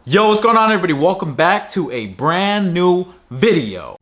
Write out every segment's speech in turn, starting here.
Yo, what's going on everybody? Welcome back to a brand new video.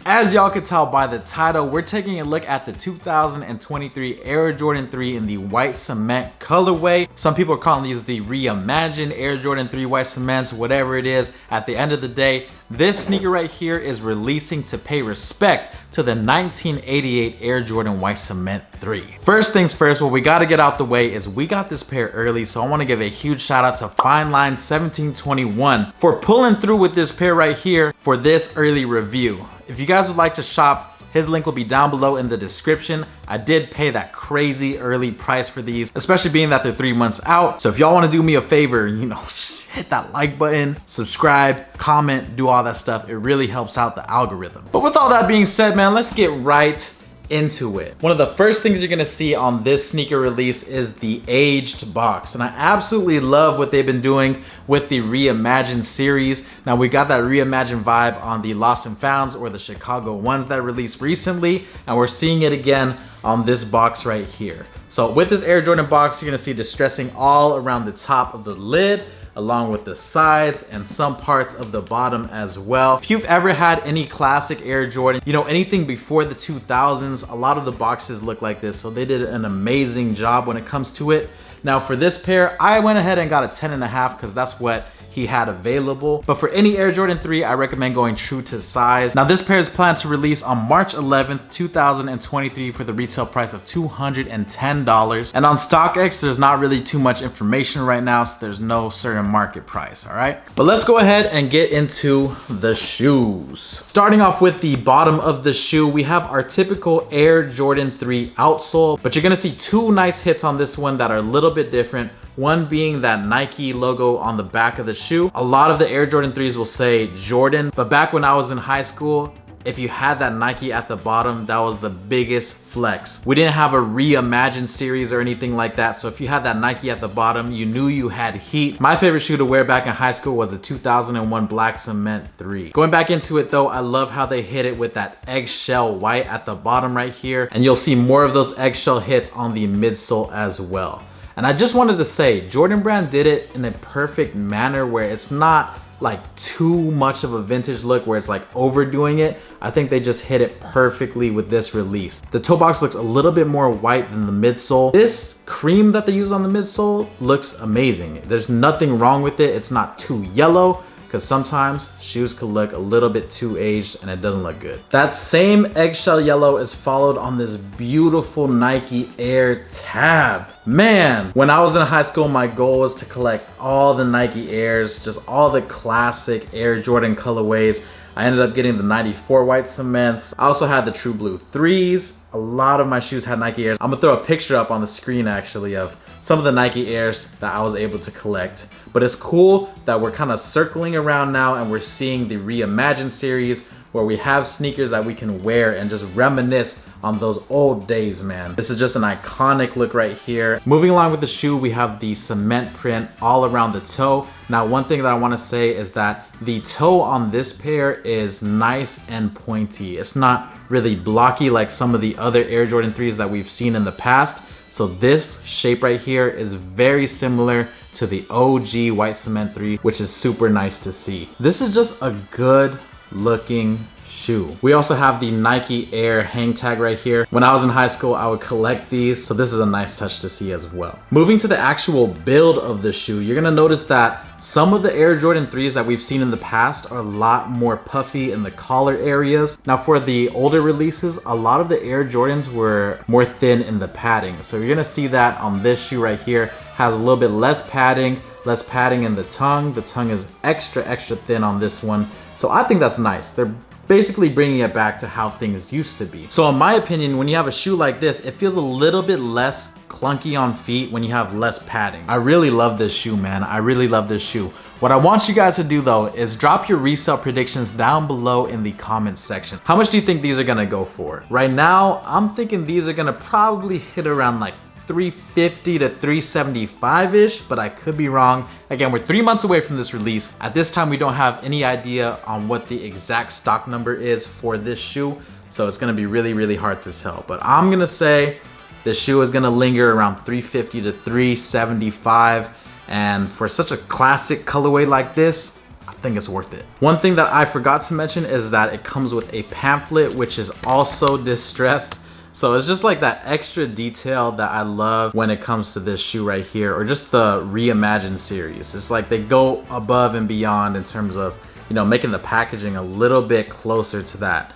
As y'all can tell by the title, we're taking a look at the 2023 Air Jordan 3 in the white cement colorway. Some people are calling these the reimagined Air Jordan 3 white cements, whatever it is. At the end of the day, this sneaker right here is releasing to pay respect to the 1988 Air Jordan white cement 3. First things first, what we gotta get out the way is we got this pair early, so I wanna give a huge shout out to Fine Line 1721 for pulling through with this pair right here for this early review. If you guys would like to shop, his link will be down below in the description. I did pay that crazy early price for these, especially being that they're 3 months out. So if y'all wanna do me a favor, hit that like button, subscribe, comment, do all that stuff. It really helps out the algorithm. But with all that being said, man, let's get right into it. One of the first things you're gonna see on this sneaker release is the aged box, and I absolutely love what they've been doing with the reimagined series. Now we got that reimagined vibe on the Lost and Founds or the Chicago ones that released recently, and we're seeing it again on this box right here. So with this Air Jordan box, you're gonna see distressing all around the top of the lid, along with the sides and some parts of the bottom as well. If you've ever had any classic Air Jordan, anything before the 2000s, a lot of the boxes look like this, so they did an amazing job when it comes to it. Now for this pair, I went ahead and got a 10.5 because that's what he had available. But for any Air Jordan 3, I recommend going true to size. Now this pair is planned to release on March 11th, 2023 for the retail price of $210. And on StockX, there's not really too much information right now, so there's no certain market price, all right? But let's go ahead and get into the shoes. Starting off with the bottom of the shoe, we have our typical Air Jordan 3 outsole, but you're gonna see two nice hits on this one that are a little bit different. One being that Nike logo on the back of the shoe. A lot of the Air Jordan 3s will say Jordan, but back when I was in high school, if you had that Nike at the bottom, that was the biggest flex. We didn't have a reimagined series or anything like that, so if you had that Nike at the bottom, you knew you had heat. My favorite shoe to wear back in high school was the 2001 Black Cement 3. Going back into it though, I love how they hit it with that eggshell white at the bottom right here, and you'll see more of those eggshell hits on the midsole as well. And I just wanted to say, Jordan Brand did it in a perfect manner where it's not like too much of a vintage look where it's like overdoing it. I think they just hit it perfectly with this release. The toe box looks a little bit more white than the midsole. This cream that they use on the midsole looks amazing. There's nothing wrong with it. It's not too yellow, because sometimes shoes could look a little bit too aged and it doesn't look good. That same eggshell yellow is followed on this beautiful Nike Air tab. Man, when I was in high school, my goal was to collect all the Nike Airs, just all the classic Air Jordan colorways. I ended up getting the 94 white cements. I also had the True Blue 3s. A lot of my shoes had Nike Airs. I'm gonna throw a picture up on the screen actually of some of the Nike Airs that I was able to collect. But it's cool that we're kind of circling around now and we're seeing the reimagined series where we have sneakers that we can wear and just reminisce on those old days, man. This is just an iconic look right here. Moving along with the shoe, we have the cement print all around the toe. Now, one thing that I wanna say is that the toe on this pair is nice and pointy. It's not really blocky like some of the other Air Jordan 3s that we've seen in the past. So this shape right here is very similar to the OG white cement 3, which is super nice to see. This is just a good looking shoe. We also have the Nike Air hang tag right here. When I was in high school, I would collect these, so this is a nice touch to see as well. Moving to the actual build of the shoe, you're gonna notice that some of the Air Jordan 3s that we've seen in the past are a lot more puffy in the collar areas. Now for the older releases, a lot of the Air Jordans were more thin in the padding. So you're gonna see that on this shoe right here, has a little bit less padding in the tongue. The tongue is extra thin on this one. So I think that's nice. They're basically bringing it back to how things used to be. So in my opinion, when you have a shoe like this, it feels a little bit less clunky on feet when you have less padding. I really love this shoe, man. I really love this shoe. What I want you guys to do though is drop your resale predictions down below in the comments section. How much do you think these are gonna go for? Right now, I'm thinking these are gonna probably hit around like 350 to 375-ish, but I could be wrong. Again, we're 3 months away from this release. At this time, we don't have any idea on what the exact stock number is for this shoe, so it's gonna be really hard to tell. But I'm gonna say This shoe is gonna linger around $350 to $375, and for such a classic colorway like this, I think it's worth it. One thing that I forgot to mention is that it comes with a pamphlet, which is also distressed. So it's just like that extra detail that I love when it comes to this shoe right here, or just the Reimagined series. It's like they go above and beyond in terms of, you know, making the packaging a little bit closer to that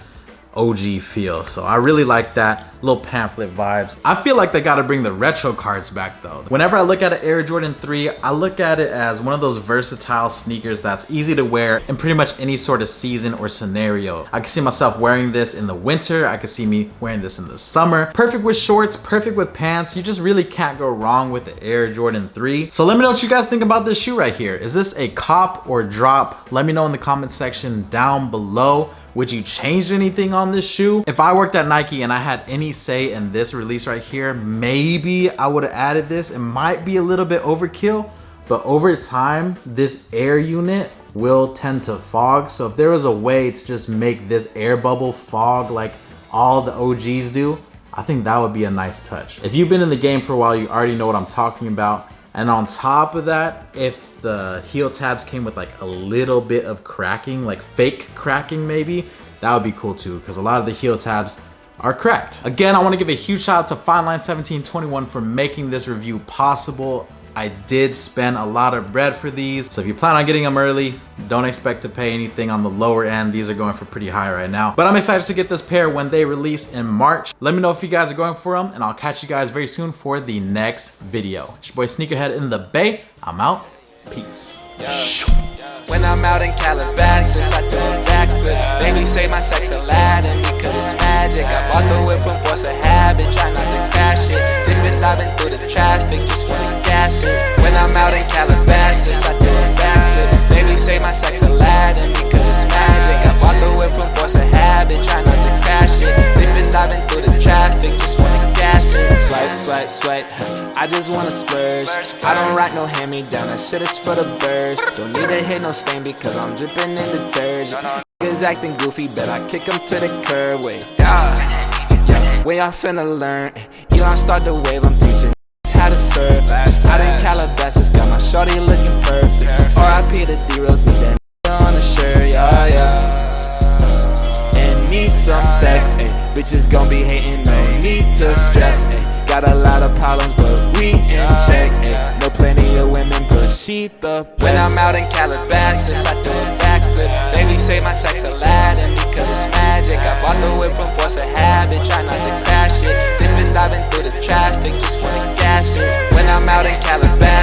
OG feel. So I really like that little pamphlet vibes. I feel like they got to bring the retro cards back though. Whenever I look at an Air Jordan 3, I look at it as one of those versatile sneakers that's easy to wear in pretty much any sort of season or scenario. I can see myself wearing this in the winter. I can see me wearing this in the summer. Perfect with shorts, perfect with pants. You just really can't go wrong with the Air Jordan 3. So let me know what you guys think about this shoe right here. Is this a cop or drop? Let me know in the comment section down below. Would you change anything on this shoe? If I worked at Nike and I had any say in this release right here, maybe I would have added this. It might be a little bit overkill, but over time, this air unit will tend to fog. So if there was a way to just make this air bubble fog like all the OGs do, I think that would be a nice touch. If you've been in the game for a while, you already know what I'm talking about. And on top of that, if the heel tabs came with like a little bit of cracking, like fake cracking maybe, that would be cool too, because a lot of the heel tabs are cracked. Again, I want to give a huge shout out to FineLine1721 for making this review possible. I did spend a lot of bread for these, so if you plan on getting them early, don't expect to pay anything on the lower end. These are going for pretty high right now, but I'm excited to get this pair when they release in March. Let me know if you guys are going for them, and I'll catch you guys very soon for the next video. It's your boy Sneakerhead in the Bay. I'm out. Peace. When I'm out in Calabasas, I do a backflip. Baby say my sex Aladdin because it's magic. I bought the whip from force of habit, try not to crash it. Dipping, diving through the traffic, just wanna gas it. When I'm out in Calabasas, I do a backflip. Baby say my sex Aladdin because it's magic. I bought the whip from force of habit, try not to crash it. Dipping, diving through the traffic, just wanna gas it. Swipe, swipe, swipe, I just wanna splurge. I don't rock no hand-me-down, that shit is for the birds. Don't need to hit no stain because I'm dripping in detergent. Niggas acting goofy, bet I kick them to the curb. Wait, yeah, where y'all finna learn? Elon start the wave, I'm teaching how to surf. Out in Calabasas, got my shorty looking perfect. R.I.P. the D-Rose, need that on the shirt, yeah, yeah. And need some sex, ayy. Bitches gon' be hating, no need to stress, ayy. Got a lot of problems, but we in check, ayy. No plenty of women, but she the best. When I'm out in Calabasas, I do a backflip. Baby say my sex Aladdin because it's magic. I bought the whip from force of habit, try not to crash it. Dipping, diving through the traffic, just wanna gas it. When I'm out in Calabasas,